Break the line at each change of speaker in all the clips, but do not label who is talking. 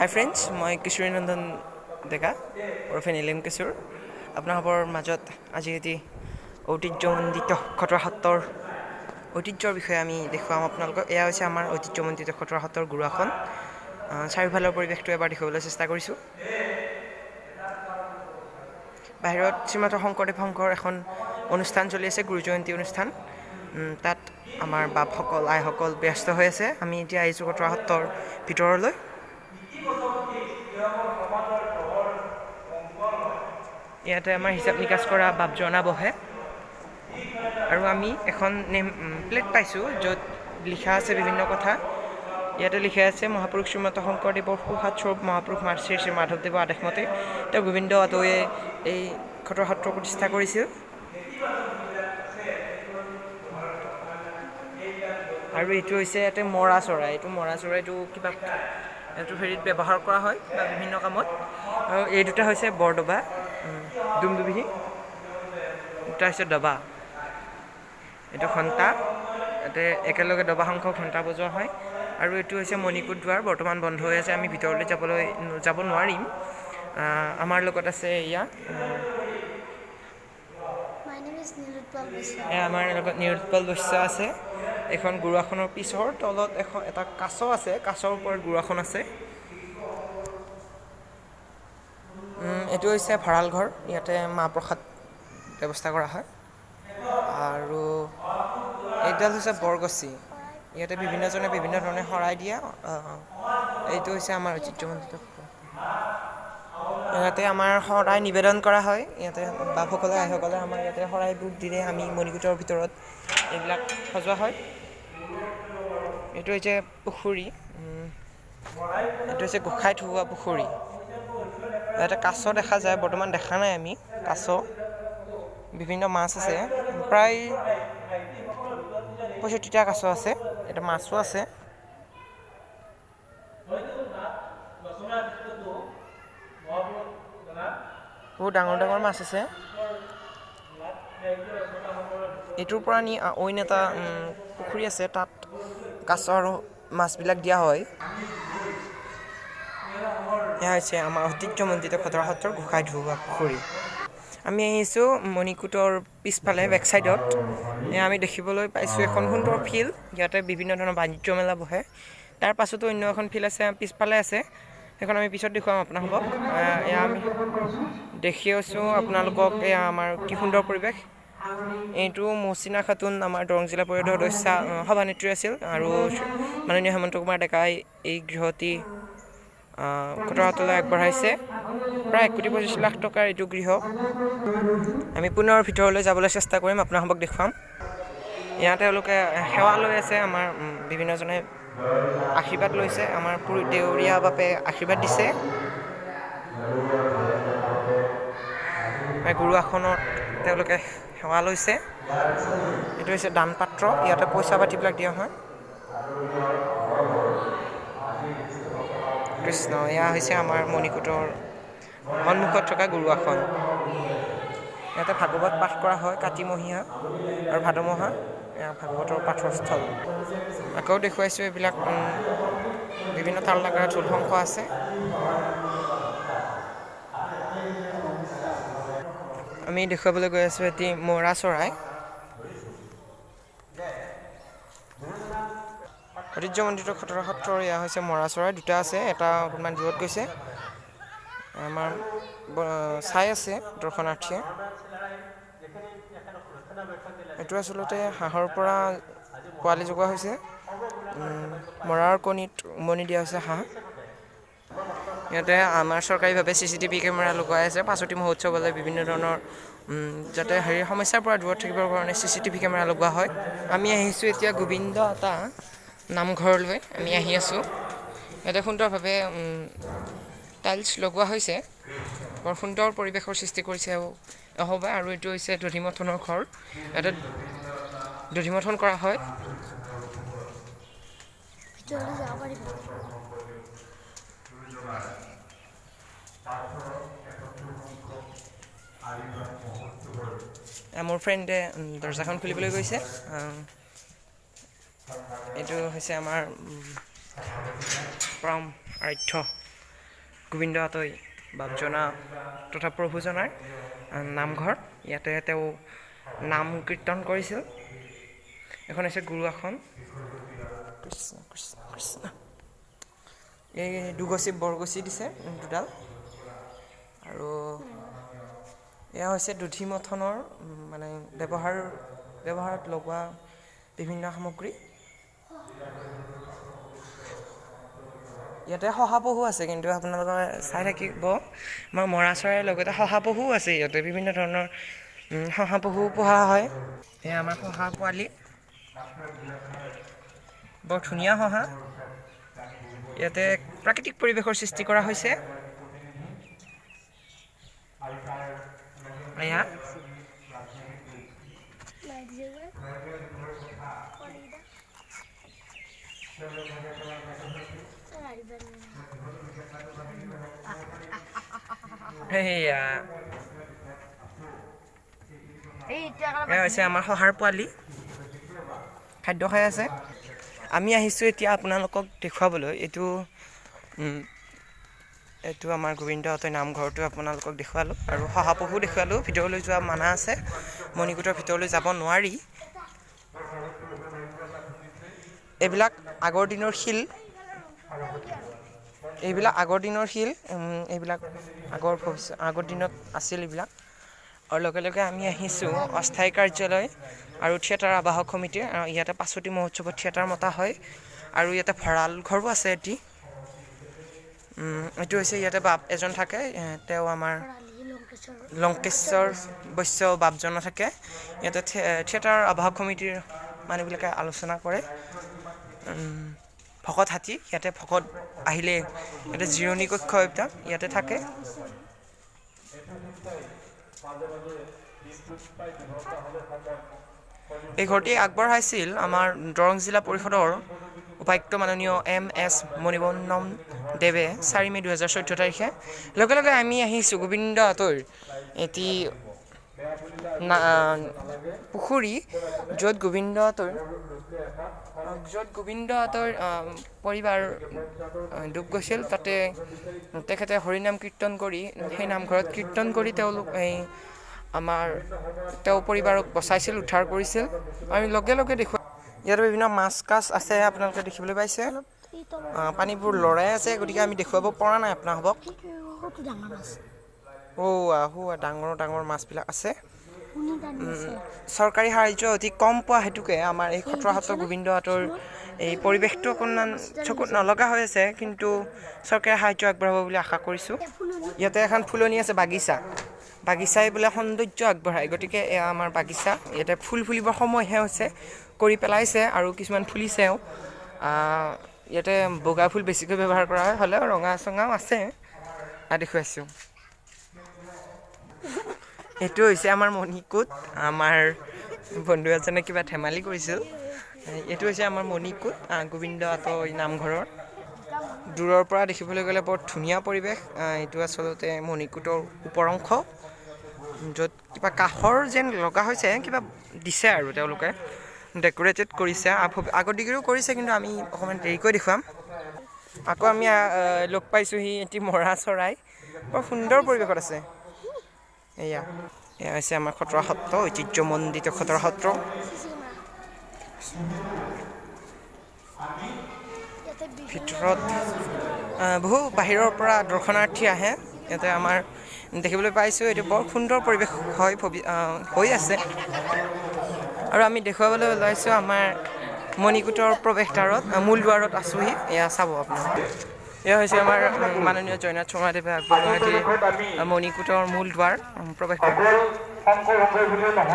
Hi friends, মই কিশোৰী নন্দন ডেকা ওৰফে নীলিম কিশোৰ আপোনালোকৰ মাজত আজি এটি ঐতিহ্যমণ্ডিত খটৰা সত্ৰৰ ঐতিহ্যৰ বিষয়ে আমি দেখুৱাম আপোনালোকক। এয়া হৈছে আমাৰ ঐতিহ্যমণ্ডিত খটৰা সত্ৰৰ গুৰুআসন। চাৰিওফালৰ পৰিৱেশটো এবাৰ দেখাবলৈ চেষ্টা কৰিছোঁ। বাহিৰত শ্ৰীমন্ত শংকৰ এখন অনুষ্ঠান চলি আছে, গুৰু জয়ন্তী অনুষ্ঠান। তাত আমাৰ বাপসকল আইসকল ব্যস্ত হৈ আছে। আমি এতিয়া আহিছোঁ খটৰা সত্ৰৰ ভিতৰলৈ। ইয়াতে আমাৰ হিচাপ নিকাচ কৰা বাপজনা বহে আৰু আমি এখন প্লেট পাইছোঁ য'ত লিখা আছে বিভিন্ন কথা। ইয়াতে লিখা আছে মহাপুৰুষ শ্ৰীমন্ত শংকৰদেৱৰ সুহাত স্বৰূপ মহাপুৰুষ শ্ৰী শ্ৰী মাধৱদেৱৰ আদেশমতে তেওঁ গোবিন্দ আদৈয়ে এই খটৰা সত্ৰ প্ৰতিষ্ঠা কৰিছিল। আৰু এইটো হৈছে ইয়াতে মৰা চৰাই। মৰা চৰাইটো কিবা এইটো হেৰিত ব্যৱহাৰ কৰা হয় বা বিভিন্ন কামত। আৰু এই দুটা হৈছে বৰদবা ডুমডুবিহি, দুটা হৈছে দবা। এইটো ঘণ্টা, ইয়াতে একেলগে দবা শংখ ঘণ্টা বজোৱা হয়। আৰু এইটো হৈছে মণিকূট দুৱাৰ, বৰ্তমান বন্ধ হৈ আছে। আমি ভিতৰলৈ যাব নোৱাৰিম। আমাৰ লগত আছে এয়া আমাৰ লগত নিৰুৎপল বৈশ্য আছে। এখন গুৰুআসনৰ পিছৰ তলত এটা কাছ আছে, কাছৰ ওপৰত গুৰুআসন আছে। এইটো হৈছে ভঁৰাল ঘৰ, ইয়াতে মাহ প্ৰসাদ ব্যৱস্থা কৰা হয়। আৰু এইডাল হৈছে বৰগছি, ইয়াতে বিভিন্নজনে বিভিন্ন ধৰণে শৰাই দিয়ে। এইটো হৈছে আমাৰ ঐতিহ্যমণ্ডিত। ইয়াতে আমাৰ শৰাই নিবেদন কৰা হয়। ইয়াতে বাপসকলে আইসকলে আমাৰ ইয়াতে শৰাইবোৰ দিলে আমি মণিকূটৰ ভিতৰত এইবিলাক সজোৱা হয়। এইটো হৈছে পুখুৰী, এইটো হৈছে গোসাঁই থোৱা পুখুৰী। ইয়াতে কাছ দেখা যায়, বৰ্তমান দেখা নাই আমি কাছ। বিভিন্ন মাছ আছে, প্ৰায় 65টা কাছ আছে। এটা মাছো আছে। বহুত ডাঙৰ ডাঙৰ মাছ আছে। এইটোৰ পৰা নি অইন এটা পুখুৰী আছে, তাত কাছ আৰু মাছবিলাক দিয়া হয়। এয়া হৈছে আমাৰ ঐতিহ্যমণ্ডিত খটৰা সত্ৰৰ গোসাঁই ধোৱা পুখুৰী। আমি আহিছোঁ মণিকূটৰ পিছফালে বেক চাইডত। আমি দেখিবলৈ পাইছোঁ এখন সুন্দৰ ফিল্ড, ইয়াতে বিভিন্ন ধৰণৰ বাণিজ্য মেলা বহে। তাৰ পাছতো অন্য এখন ফিল্ড আছে, পিছফালে আছে। সেইখন আমি পিছত দেখুৱাম আপোনালোকক। এয়া আমি দেখি আছোঁ আপোনালোকক। এয়া আমাৰ কি সুন্দৰ পৰিৱেশ। এইটো মৌচিনা খাতুন, আমাৰ দৰং জিলা পৰিষদৰ সভানেত্ৰী আছিল। আৰু মাননীয় হেমন্ত কুমাৰ ডেকাই এই গৃহটি খটৰা সত্ৰলৈ আগবঢ়াইছে। প্ৰায় 1,25,00,000 টকাৰ এইটো গৃহ। আমি পুনৰ ভিতৰলৈ যাবলৈ চেষ্টা কৰিম, আপোনালোকক দেখুৱাম। ইয়াত তেওঁলোকে সেৱা লৈ আছে। আমাৰ বিভিন্নজনে আশীৰ্বাদ লৈছে। আমাৰ দেউৰীয়া বাপে আশীৰ্বাদ দিছে। গুৰুআসনত তেওঁলোকে সেৱা লৈছে। এইটো হৈছে দান পাত্ৰ, ইয়াতে পইচা পাতিবিলাক দিয়া হয়। কৃষ্ণ, এয়া হৈছে আমাৰ মণিকূটৰ সন্মুখত থকা গুৰুআসন। ইয়াতে ভাগৱত পাঠ কৰা হয় কাতিমহীয়া আৰু ভাদমহা। এয়া ভাগৱতৰ পাঠৰ স্থল। আকৌ দেখুৱাইছোঁ এইবিলাক বিভিন্ন তাল নাগৰা ঢোল শংখ আছে। আমি দেখুৱাবলৈ গৈ আছোঁ এটি মৰা চৰাই। ঐতিহ্যমণ্ডিত খটৰা সত্ৰৰ এয়া হৈছে মৰা চৰাই, দুটা আছে। এটা অকণমান দূৰত গৈছে, আমাৰ চাই আছে দৰ্শনাৰ্থীয়ে। এইটো আচলতে হাঁহৰ পৰা পোৱালি জগোৱা হৈছে। মৰাৰ কণীত উমনি দিয়া হৈছে হাঁহ। ইয়াতে আমাৰ চৰকাৰীভাৱে CCTV কেমেৰা লগোৱাই আছে। পাছতি মহোৎসৱলৈ বিভিন্ন ধৰণৰ যাতে সমস্যাৰ পৰা দূৰত থাকিবৰ কাৰণে CCTV কেমেৰা লগোৱা হয়। আমি আহিছোঁ এতিয়া গোবিন্দ এটা নামঘৰলৈ আমি আহি আছোঁ। ইয়াতে সুন্দৰভাৱে টাইলছ লগোৱা হৈছে, বৰ সুন্দৰ পৰিৱেশৰ সৃষ্টি কৰিছে অহবা। আৰু এইটো হৈছে দধিমথনৰ ঘৰ, ইয়াতে দধিমথন কৰা হয়। মোৰ ফ্ৰেণ্ডে দৰ্জাখন খুলিবলৈ গৈছে। এইটো হৈছে আমাৰ পৰম আৰাধ্য গোবিন্দ আতৈ বাপজনা তথা প্ৰভুজনাৰ নামঘৰ ইয়াতে তেওঁ নাম কীৰ্তন কৰিছিল এখন হৈছে গুৰু আসন কৃষ্ণ কৃষ্ণ কৃষ্ণ এই দুগছি বৰগছি দিছে দুডাল আৰু এয়া হৈছে দধিমথনৰ মানে ব্যৱহাৰত লগোৱা বিভিন্ন সামগ্ৰী ইয়াতে শহাপহু আছে কিন্তু আপোনালোকে চাই থাকিব আমাৰ মৰা চৰাইৰ লগতে শহাপহু আছে ইয়াতে বিভিন্ন ধৰণৰ শহাপহু পোহা হয় এয়া আমাৰ শহা পোৱালি বৰ ধুনীয়া শহা ইয়াতে প্ৰাকৃতিক পৰিৱেশৰ সৃষ্টি কৰা হৈছে এয়া হৈছে আমাৰ শহাৰ পোৱালি খাদ্য খাই আছে আমি আহিছোঁ এতিয়া আপোনালোকক দেখুৱাবলৈ এইটো আমাৰ গোবিন্দ আতৈ নামঘৰটো আপোনালোকক দেখুৱালোঁ আৰু শহাপহু দেখুৱালোঁ ভিতৰলৈ যোৱা মানা আছে মণিকূটৰ ভিতৰলৈ যাব নোৱাৰি এইবিলাক আগৰ দিনৰ শিল এইবিলাক আগৰ দিনত আছিল এইবিলাক আৰু লগে লগে আমি আহিছোঁ অস্থায়ী কাৰ্যালয় আৰু থিয়েটাৰ আবাহক সমিতিৰ ইয়াতে পাছতি মহোৎসৱত থিয়েটাৰ মতা হয় আৰু ইয়াতে ভঁৰাল ঘৰো আছে এটি এইটো হৈছে ইয়াতে বাপ এজন থাকে তেওঁ আমাৰ লংকেশ্বৰ বৈশ্য বাপজনা থাকে ইয়াতে থিয়েটাৰ আবাহক সমিতিৰ মানুহবিলাকে আলোচনা কৰে ভকত হাতী ইয়াতে ভকত আহিলে ইয়াতে জিৰণি কক্ষ এটা ইয়াতে থাকে এই ঘৰটি আগবঢ়াইছিল আমাৰ দৰং জিলা পৰিষদৰ উপায়ুক্ত মাননীয় M.S. মণিবন্নম দেৱে 4 মে 2014 তাৰিখে লগে লগে আমি আহিছোঁ গোবিন্দ আতৈৰ এটি পুখুৰী য'ত গোবিন্দ আতৈৰ পৰিবাৰ ডুব গৈছিল তাতে তেখেতে হৰিনাম কীৰ্তন কৰি সেই নামঘৰত কীৰ্তন কৰি তেওঁলোক তেওঁ পৰিবাৰক বচাইছিল উদ্ধাৰ কৰিছিল আমি লগে লগে দেখুৱাই ইয়াত বিভিন্ন মাছ কাছ আছে আপোনালোকে দেখিবলৈ পাইছে পানীবোৰ লৰাই আছে গতিকে আমি দেখুৱাব পৰা নাই আপোনালোকক ডাঙৰ ডাঙৰ মাছবিলাক আছে চৰকাৰী সাহায্য অতি কম পোৱা হেতুকে আমাৰ এই খটৰা সত্ৰ গোবিন্দ আতৈৰ এই পৰিৱেশটো অকণমান চকুত নলগা হৈ আছে কিন্তু চৰকাৰে সাহায্য আগবঢ়াব বুলি আশা কৰিছোঁ ইয়াতে এখন ফুলনি আছে বাগিচাই বোলে সৌন্দৰ্য আগবঢ়ায় গতিকে এয়া আমাৰ বাগিচা ইয়াতে ফুল ফুলিবৰ সময়হে হৈছে কৰি পেলাইছে আৰু কিছুমান ফুলিছেও ইয়াতে বগা ফুল বেছিকৈ ব্যৱহাৰ কৰা হয় হ'লেও ৰঙা চঙাও আছে দেখুৱাইছোঁ এইটো হৈছে আমাৰ মণিকূট আমাৰ বন্ধু এজনে কিবা ধেমালি কৰিছিল এইটো হৈছে আমাৰ মণিকূট গোবিন্দ আতৈ নামঘৰৰ দূৰৰ পৰা দেখিবলৈ গ'লে বৰ ধুনীয়া পৰিৱেশ এইটো আচলতে মণিকূটৰ ওপৰ অংশ য'ত কিবা কাঠৰ যেন লগা হৈছে কিবা দিছে আৰু তেওঁলোকে ডেক'ৰেটেড কৰিছে আগৰ দিগেও কৰিছে কিন্তু আমি অকণমান দেৰিকৈ দেখুৱাম আকৌ আমি লগ পাইছোঁহি এটি মৰা চৰাই বৰ সুন্দৰ পৰিৱেশত আছে এয়া হৈছে আমাৰ খটৰা সত্ৰ ঐতিহ্যমণ্ডিত খটৰা সত্ৰ ভিতৰত বহু বাহিৰৰ পৰা দৰ্শনাৰ্থী আহে ইয়াতে আমাৰ দেখিবলৈ পাইছোঁ এইটো বৰ সুন্দৰ পৰিৱেশ হৈ আছে আৰু আমি দেখুৱাবলৈ ওলাইছোঁ আমাৰ মণিকূটৰ প্ৰৱেশদ্বাৰত মূল দুৱাৰত আছোঁহি এয়া চাব আপোনালোকে এয়া হৈছে আমাৰ মাননীয় জয়নাথ শৰ্মাদেৱে আগবঢ়োৱা এটি মণিকূটৰ মূল দুৱাৰ প্ৰৱেশদ্বাৰ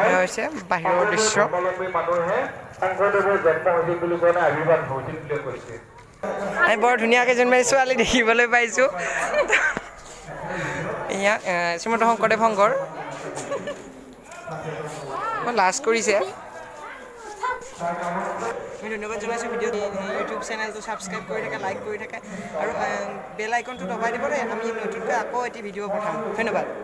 এয়া হৈছে বাহিৰৰ দৃশ্য আমি বৰ ধুনীয়া কেইজনমানী ছোৱালী দেখিবলৈ পাইছোঁ এয়া শ্ৰীমন্ত শংকৰদেৱ সংঘৰ লাজ কৰিছে আমি ধন্যবাদ জনাইছোঁ ভিডিঅ'টো ইউটিউব চেনেলটো ছাবস্ক্ৰাইব কৰি থাকে লাইক কৰি থাকে আৰু বেল আইকনটো দবাই দিব দেই আমি নতুনকৈ আকৌ এটি ভিডিঅ' পঠাম ধন্যবাদ